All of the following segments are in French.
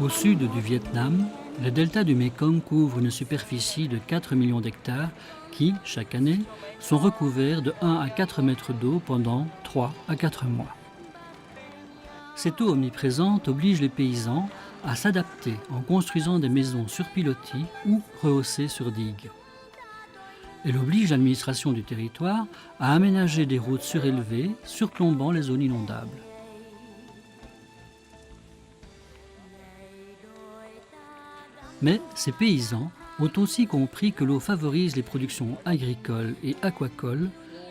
Au sud du Vietnam, le delta du Mékong couvre une superficie de 4 millions d'hectares qui, chaque année, sont recouverts de 1 à 4 mètres d'eau pendant 3 à 4 mois. Cette eau omniprésente oblige les paysans à s'adapter en construisant des maisons sur pilotis ou rehaussées sur digues. Elle oblige l'administration du territoire à aménager des routes surélevées, surplombant les zones inondables. Mais ces paysans ont aussi compris que l'eau favorise les productions agricoles et aquacoles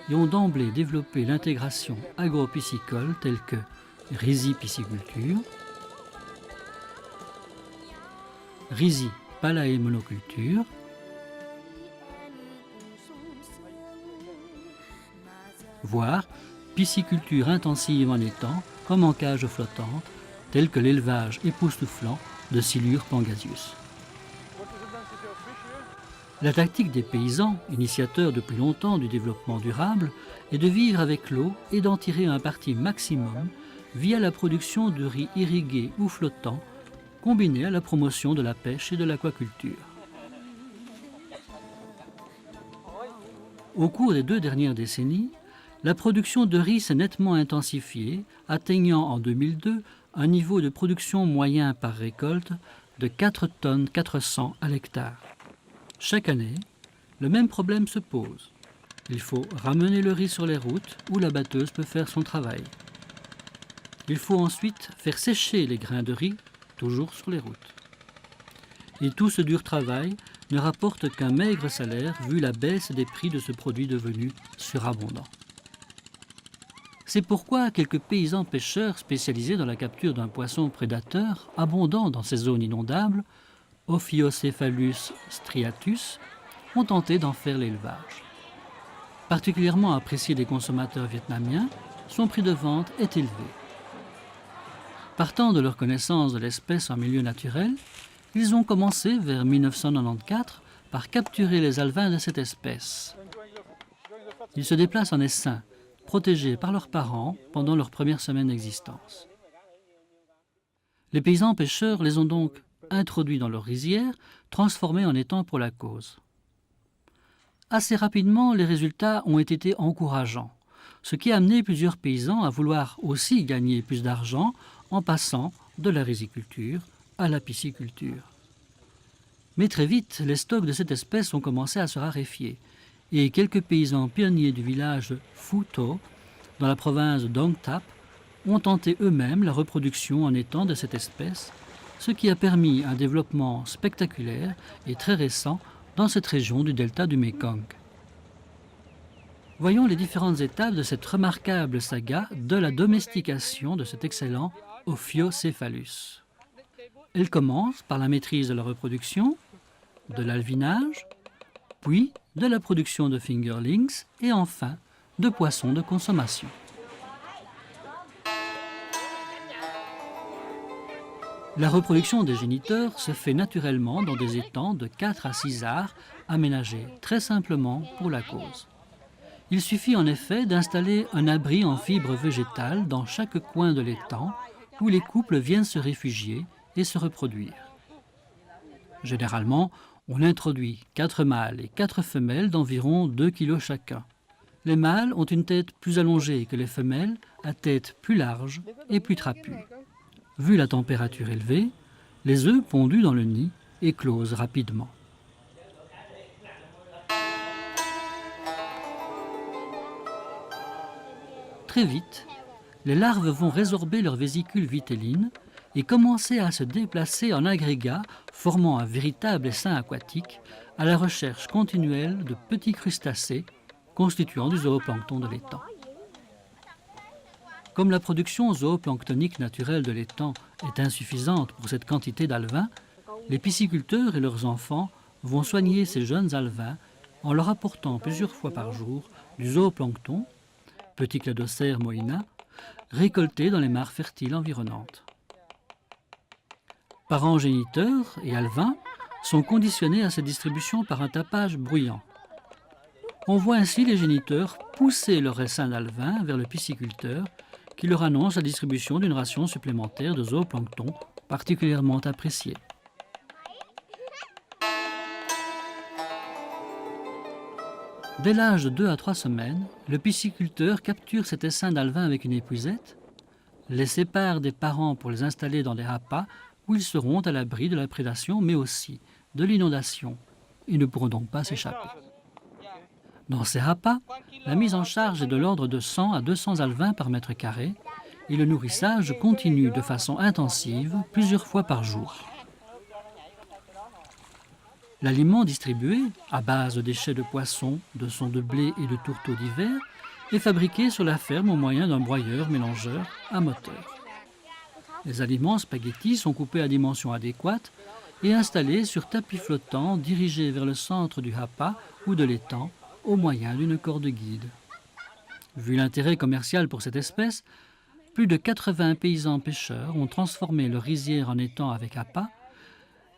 et ont d'emblée développé l'intégration agro-piscicole telle que rizipisciculture, rizi-palaé-monoculture, voire pisciculture intensive en étang comme en cage flottante, telle que l'élevage époustouflant de Silure pangasius. La tactique des paysans, initiateurs depuis longtemps du développement durable, est de vivre avec l'eau et d'en tirer un parti maximum via la production de riz irrigué ou flottant, combiné à la promotion de la pêche et de l'aquaculture. Au cours des 2 dernières décennies, la production de riz s'est nettement intensifiée, atteignant en 2002 un niveau de production moyen par récolte de 4 tonnes 400 à l'hectare. Chaque année, le même problème se pose. Il faut ramener le riz sur les routes où la batteuse peut faire son travail. Il faut ensuite faire sécher les grains de riz, toujours sur les routes. Et tout ce dur travail ne rapporte qu'un maigre salaire vu la baisse des prix de ce produit devenu surabondant. C'est pourquoi quelques paysans pêcheurs spécialisés dans la capture d'un poisson prédateur abondant dans ces zones inondables, Ophiocephalus striatus, ont tenté d'en faire l'élevage. Particulièrement apprécié des consommateurs vietnamiens, son prix de vente est élevé. Partant de leur connaissance de l'espèce en milieu naturel, ils ont commencé vers 1994 par capturer les alevins de cette espèce. Ils se déplacent en essaim, protégés par leurs parents pendant leur première semaine d'existence. Les paysans pêcheurs les ont donc introduits dans leur rizière, transformés en étangs pour la cause. Assez rapidement, les résultats ont été encourageants, ce qui a amené plusieurs paysans à vouloir aussi gagner plus d'argent en passant de la riziculture à la pisciculture. Mais très vite, les stocks de cette espèce ont commencé à se raréfier et quelques paysans pionniers du village Phu Tho, dans la province d'Ong Thap, ont tenté eux-mêmes la reproduction en étang de cette espèce, ce qui a permis un développement spectaculaire et très récent dans cette région du delta du Mékong. Voyons les différentes étapes de cette remarquable saga de la domestication de cet excellent Ophiocephalus. Elle commence par la maîtrise de la reproduction, de l'alvinage, puis de la production de fingerlings et enfin de poissons de consommation. La reproduction des géniteurs se fait naturellement dans des étangs de 4 à 6 arts aménagés très simplement pour la cause. Il suffit en effet d'installer un abri en fibres végétales dans chaque coin de l'étang où les couples viennent se réfugier et se reproduire. Généralement, on introduit 4 mâles et 4 femelles d'environ 2 kg chacun. Les mâles ont une tête plus allongée que les femelles, à tête plus large et plus trapue. Vu la température élevée, les œufs pondus dans le nid éclosent rapidement. Très vite, les larves vont résorber leur vésicule vitelline et commencer à se déplacer en agrégats, formant un véritable essaim aquatique à la recherche continuelle de petits crustacés constituant du zooplancton de l'étang. Comme la production zooplanctonique naturelle de l'étang est insuffisante pour cette quantité d'alevins, les pisciculteurs et leurs enfants vont soigner ces jeunes alevins en leur apportant plusieurs fois par jour du zooplancton, petit cladocère moina, récolté dans les mares fertiles environnantes. Parents géniteurs et alevins sont conditionnés à cette distribution par un tapage bruyant. On voit ainsi les géniteurs pousser leur essaim d'alevins vers le pisciculteur qui leur annonce la distribution d'une ration supplémentaire de zooplancton particulièrement appréciée. Dès l'âge de 2 à 3 semaines, le pisciculteur capture cet essaim d'alevins avec une épuisette, les sépare des parents pour les installer dans des hapas où ils seront à l'abri de la prédation mais aussi de l'inondation. Ils ne pourront donc pas s'échapper. Dans ces hapas, la mise en charge est de l'ordre de 100 à 200 alevins par mètre carré et le nourrissage continue de façon intensive plusieurs fois par jour. L'aliment distribué, à base de déchets de poissons, de son de blé et de tourteaux d'hiver, est fabriqué sur la ferme au moyen d'un broyeur-mélangeur à moteur. Les aliments spaghettis sont coupés à dimension adéquate et installés sur tapis flottants dirigés vers le centre du hapa ou de l'étang au moyen d'une corde guide. Vu l'intérêt commercial pour cette espèce, plus de 80 paysans pêcheurs ont transformé leur rizière en étang avec hapa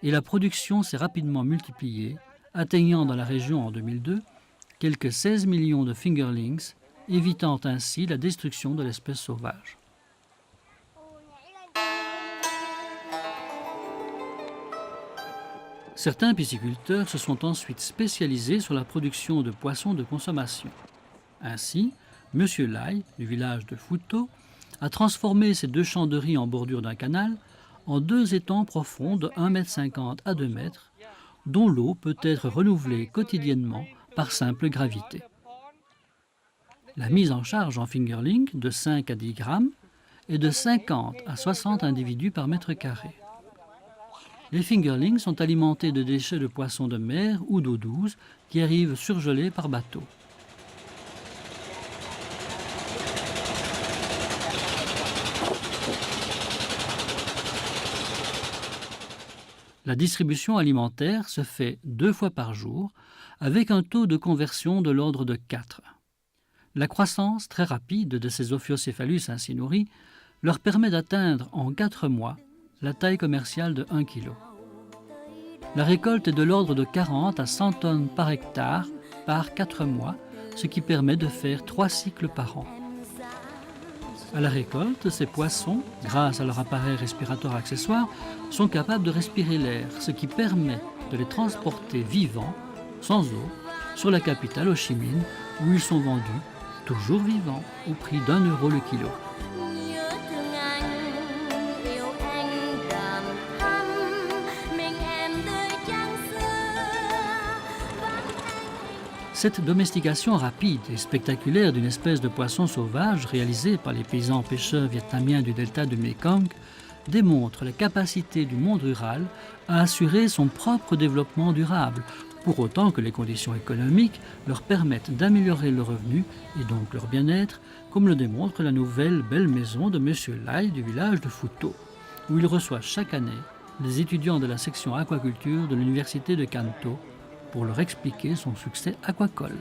et la production s'est rapidement multipliée, atteignant dans la région en 2002 quelques 16 millions de fingerlings, évitant ainsi la destruction de l'espèce sauvage. Certains pisciculteurs se sont ensuite spécialisés sur la production de poissons de consommation. Ainsi, M. Lai, du village de Futo, a transformé ses 2 champs de riz en bordure d'un canal en 2 étangs profonds de 1,50 m à 2 m, dont l'eau peut être renouvelée quotidiennement par simple gravité. La mise en charge en fingerling de 5 à 10 grammes est de 50 à 60 individus par mètre carré. Les fingerlings sont alimentés de déchets de poissons de mer ou d'eau douce qui arrivent surgelés par bateau. La distribution alimentaire se fait 2 fois par jour avec un taux de conversion de l'ordre de 4. La croissance très rapide de ces ophiocéphalus ainsi nourris leur permet d'atteindre en 4 mois la taille commerciale de 1 kg. La récolte est de l'ordre de 40 à 100 tonnes par hectare par 4 mois, ce qui permet de faire 3 cycles par an. À la récolte, ces poissons, grâce à leur appareil respiratoire accessoire, sont capables de respirer l'air, ce qui permet de les transporter vivants, sans eau, sur la capitale Ho Chi Minh, où ils sont vendus, toujours vivants, au prix d'1 euro le kilo. Cette domestication rapide et spectaculaire d'une espèce de poisson sauvage réalisée par les paysans pêcheurs vietnamiens du delta du Mekong démontre la capacité du monde rural à assurer son propre développement durable, pour autant que les conditions économiques leur permettent d'améliorer le revenu et donc leur bien-être, comme le démontre la nouvelle belle maison de M. Lai du village de Futo, où il reçoit chaque année les étudiants de la section aquaculture de l'université de Kanto pour leur expliquer son succès aquacole.